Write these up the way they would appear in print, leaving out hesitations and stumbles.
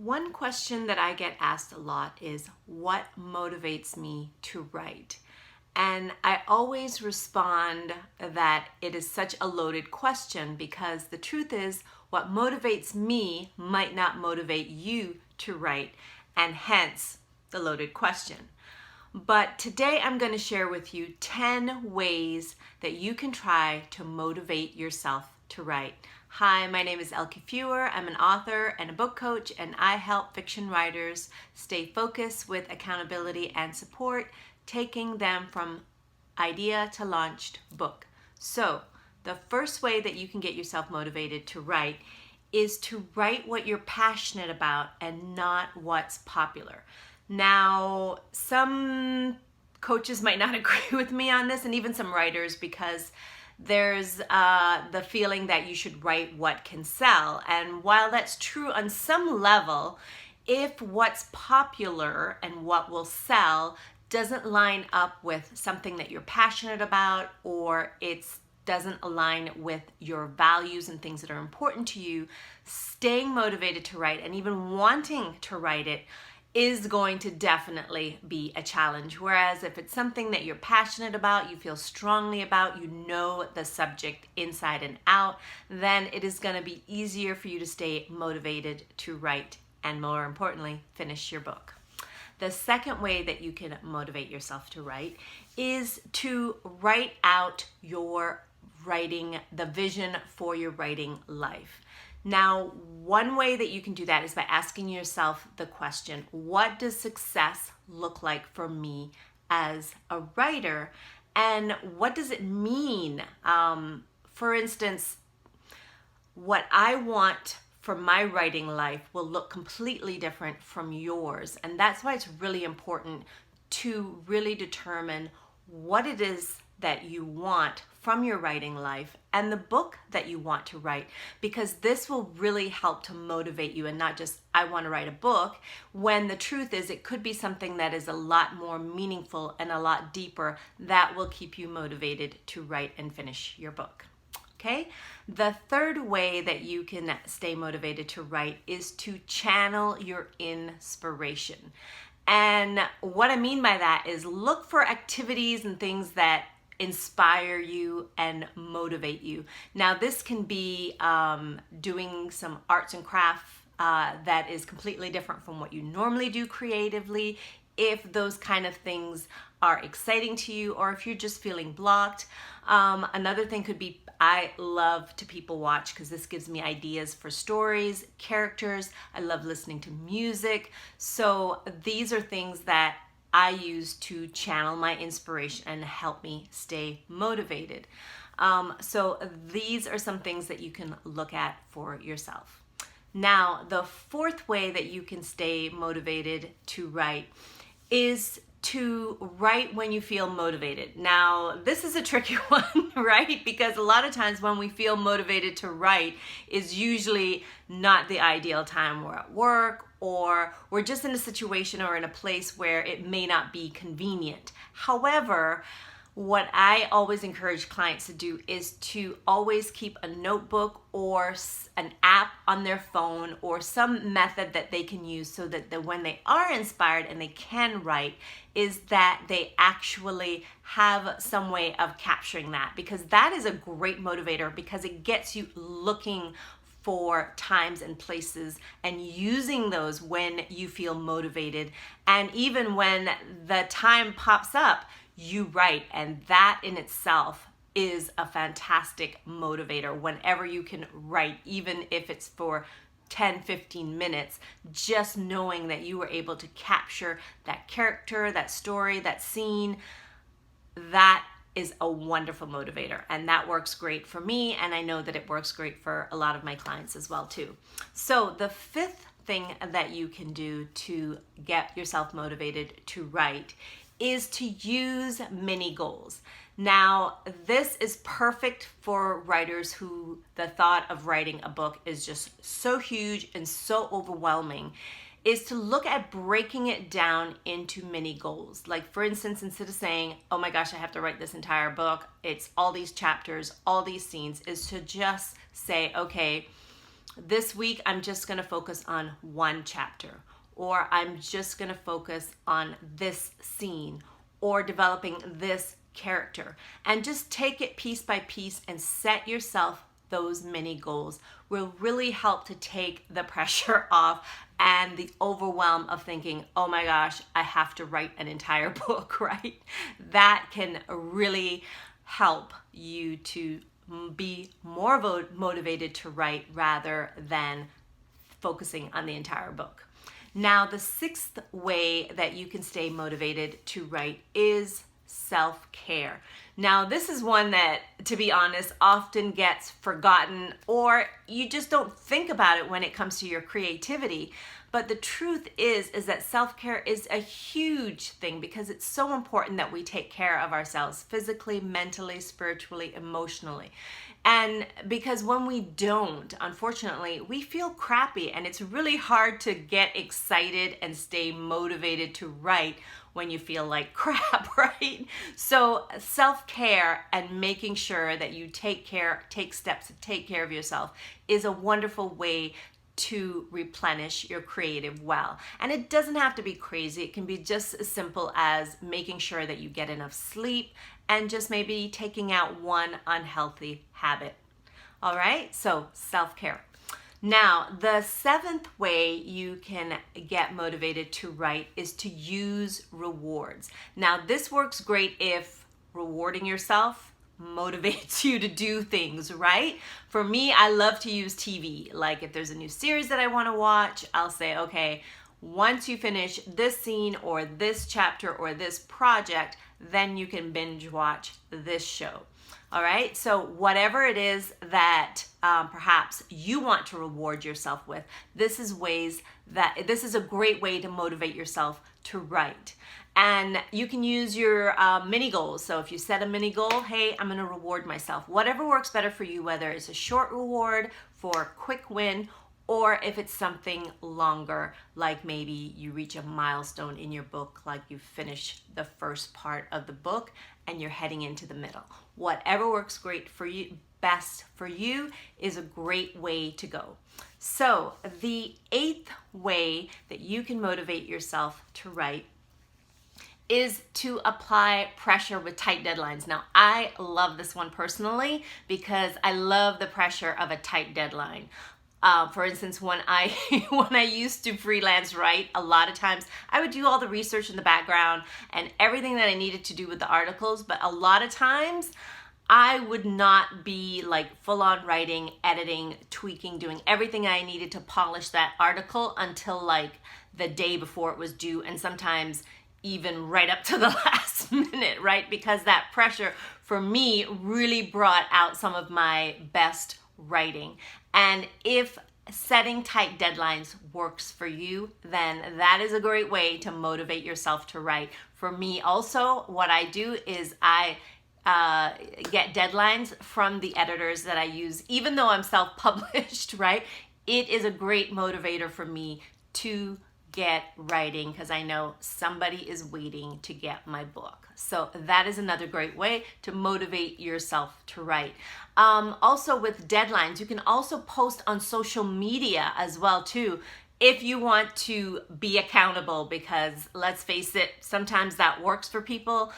One question that I get asked a lot is, what motivates me to write? And I always respond that it is such a loaded question because the truth is, what motivates me might not motivate you to write, and hence the loaded question. But today I'm going to share with you 10 ways that you can try to motivate yourself to write. Hi, my name is Elke. I'm an author and a book coach, and I help fiction writers stay focused with accountability and support, taking them from idea to launched book. So, the first way that you can get yourself motivated to write is to write what you're passionate about and not what's popular. Now, some coaches might not agree with me on this, and even some writers, because there's the feeling that you should write what can sell. And while that's true on some level, if what's popular and what will sell doesn't line up with something that you're passionate about, or it doesn't align with your values and things that are important to you, staying motivated to write and even wanting to write it is going to definitely be a challenge. Whereas if it's something that you're passionate about, you feel strongly about, you know the subject inside and out, then it is going to be easier for you to stay motivated to write and, more importantly, finish your book. The second way that you can motivate yourself to write is to write out your writing, the vision for your writing life. Now, one way that you can do that is by asking yourself the question, what does success look like for me as a writer? And what does it mean? For instance, what I want for my writing life will look completely different from yours. And that's why it's really important to really determine what it is that you want from your writing life and the book that you want to write, because this will really help to motivate you, and not just, I want to write a book, when the truth is it could be something that is a lot more meaningful and a lot deeper that will keep you motivated to write and finish your book. Okay? The third way that you can stay motivated to write is to channel your inspiration. And what I mean by that is look for activities and things that inspire you and motivate you. Now, this can be doing some arts and crafts that is completely different from what you normally do creatively, if those kind of things are exciting to you, or if you're just feeling blocked. Another thing could be, I love to people watch because this gives me ideas for stories, characters. I love listening to music. So these are things that I use to channel my inspiration and help me stay motivated. So these are some things that you can look at for yourself. Now, the fourth way that you can stay motivated to write is to write when you feel motivated. Now, this is a tricky one, right? Because a lot of times when we feel motivated to write is usually not the ideal time. We're at work, or we're just in a situation or in a place where it may not be convenient. However, what I always encourage clients to do is to always keep a notebook or an app on their phone, or some method that they can use so that when they are inspired and they can write, is that they actually have some way of capturing that, because that is a great motivator, because it gets you looking for times and places and using those when you feel motivated. And even when the time pops up, you write, and that in itself is a fantastic motivator. Whenever you can write, even if it's for 10-15 minutes, just knowing that you were able to capture that character, that story, that scene, that is a wonderful motivator, and that works great for me, and I know that it works great for a lot of my clients as well too. So the fifth thing that you can do to get yourself motivated to write is to use mini goals. Now, this is perfect for writers who the thought of writing a book is just so huge and so overwhelming, is to look at breaking it down into mini goals. Like, for instance, instead of saying, oh my gosh, I have to write this entire book, it's all these chapters, all these scenes, is to just say, okay, this week I'm just going to focus on one chapter, or I'm just going to focus on this scene, or developing this character. And just take it piece by piece and set yourself those mini goals will really help to take the pressure off and the overwhelm of thinking, oh my gosh, I have to write an entire book, right? That can really help you to be more motivated to write rather than focusing on the entire book. Now, the sixth way that you can stay motivated to write is self-care. Now, this is one that, to be honest, often gets forgotten, or you just don't think about it when it comes to your creativity. But the truth is that self-care is a huge thing, because it's so important that we take care of ourselves physically, mentally, spiritually, emotionally. And because when we don't, unfortunately, we feel crappy, and it's really hard to get excited and stay motivated to write when you feel like crap, right? So self-care and making sure that you take steps to take care of yourself is a wonderful way to replenish your creative well. And it doesn't have to be crazy. It can be just as simple as making sure that you get enough sleep and just maybe taking out one unhealthy habit. All right, so self-care. Now, the seventh way you can get motivated to write is to use rewards. Now, this works great if rewarding yourself motivates you to do things, right? For me, I love to use TV. Like if there's a new series that I want to watch, I'll say, okay, once you finish this scene or this chapter or this project, then you can binge watch this show. All right, so whatever it is that perhaps you want to reward yourself with, this is a great way to motivate yourself to write. And you can use your mini goals. So if you set a mini goal, hey, I'm gonna reward myself. Whatever works better for you, whether it's a short reward for a quick win, or if it's something longer, like maybe you reach a milestone in your book, like you finish the first part of the book and you're heading into the middle. Whatever works great for you, best for you, is a great way to go. So the eighth way that you can motivate yourself to write is to apply pressure with tight deadlines. Now, I love this one personally because I love the pressure of a tight deadline. For instance, when I used to freelance write, a lot of times I would do all the research in the background and everything that I needed to do with the articles, but a lot of times I would not be like full on writing, editing, tweaking, doing everything I needed to polish that article until like the day before it was due, and sometimes even right up to the last minute, right? Because that pressure for me really brought out some of my best writing. And if setting tight deadlines works for you, then that is a great way to motivate yourself to write. For me also, what I do is I get deadlines from the editors that I use, even though I'm self-published, right? It is a great motivator for me to get writing because I know somebody is waiting to get my book. So that is another great way to motivate yourself to write. Also with deadlines, you can also post on social media as well too, if you want to be accountable, because let's face it, sometimes that works for people.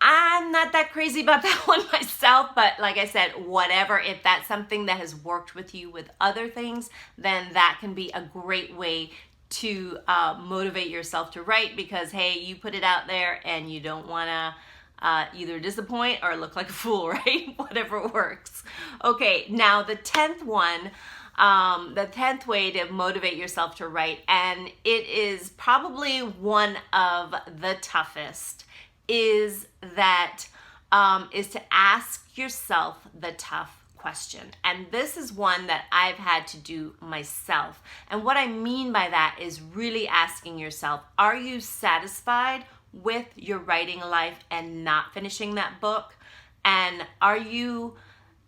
I'm not that crazy about that one myself, but like I said, whatever, if that's something that has worked with you with other things, then that can be a great way to motivate yourself to write, because hey, you put it out there and you don't want to either disappoint or look like a fool, right? Whatever works. Okay, now the 10th one, the 10th way to motivate yourself to write, and it is probably one of the toughest, is to ask yourself the tough question. And this is one that I've had to do myself. And what I mean by that is really asking yourself, are you satisfied with your writing life and not finishing that book? And are you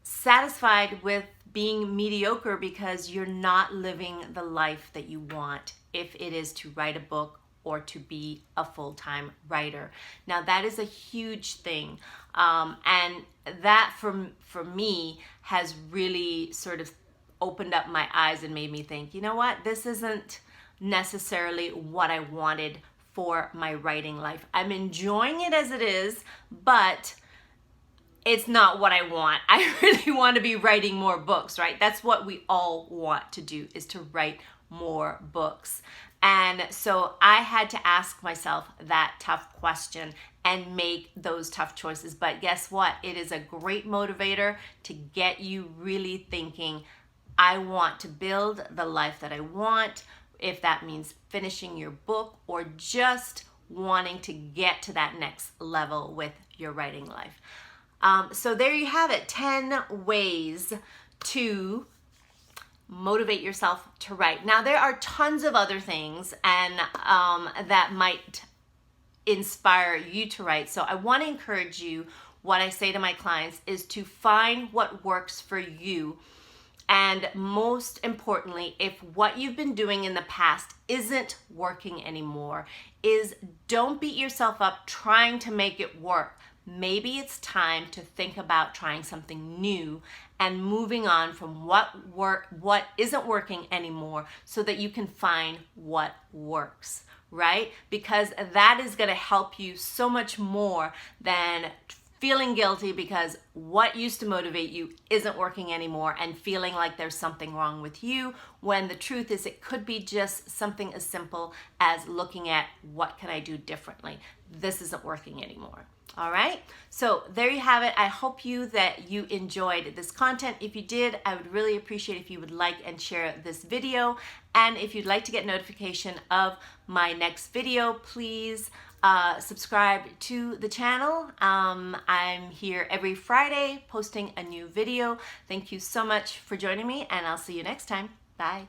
satisfied with being mediocre because you're not living the life that you want, if it is to write a book or to be a full-time writer? Now that is a huge thing. And that for me has really sort of opened up my eyes and made me think, you know what, this isn't necessarily what I wanted for my writing life. I'm enjoying it as it is, but it's not what I want. I really want to be writing more books, right? That's what we all want to do, is to write more books. And so I had to ask myself that tough question and make those tough choices. But guess what? It is a great motivator to get you really thinking, I want to build the life that I want, if that means finishing your book or just wanting to get to that next level with your writing life. So there you have it, 10 ways to motivate yourself to write. Now, there are tons of other things and that might inspire you to write. So I want to encourage you, what I say to my clients is to find what works for you. And most importantly, if what you've been doing in the past isn't working anymore, is don't beat yourself up trying to make it work. Maybe it's time to think about trying something new and moving on from what isn't working anymore, so that you can find what works, right? Because that is going to help you so much more than feeling guilty because what used to motivate you isn't working anymore and feeling like there's something wrong with you, when the truth is it could be just something as simple as looking at, what can I do differently? This isn't working anymore. All right, so there you have it. I hope that you enjoyed this content. If you did, I would really appreciate if you would like and share this video. And if you'd like to get notification of my next video, please subscribe to the channel. I'm here every Friday posting a new video. Thank you so much for joining me, and I'll see you next time. Bye.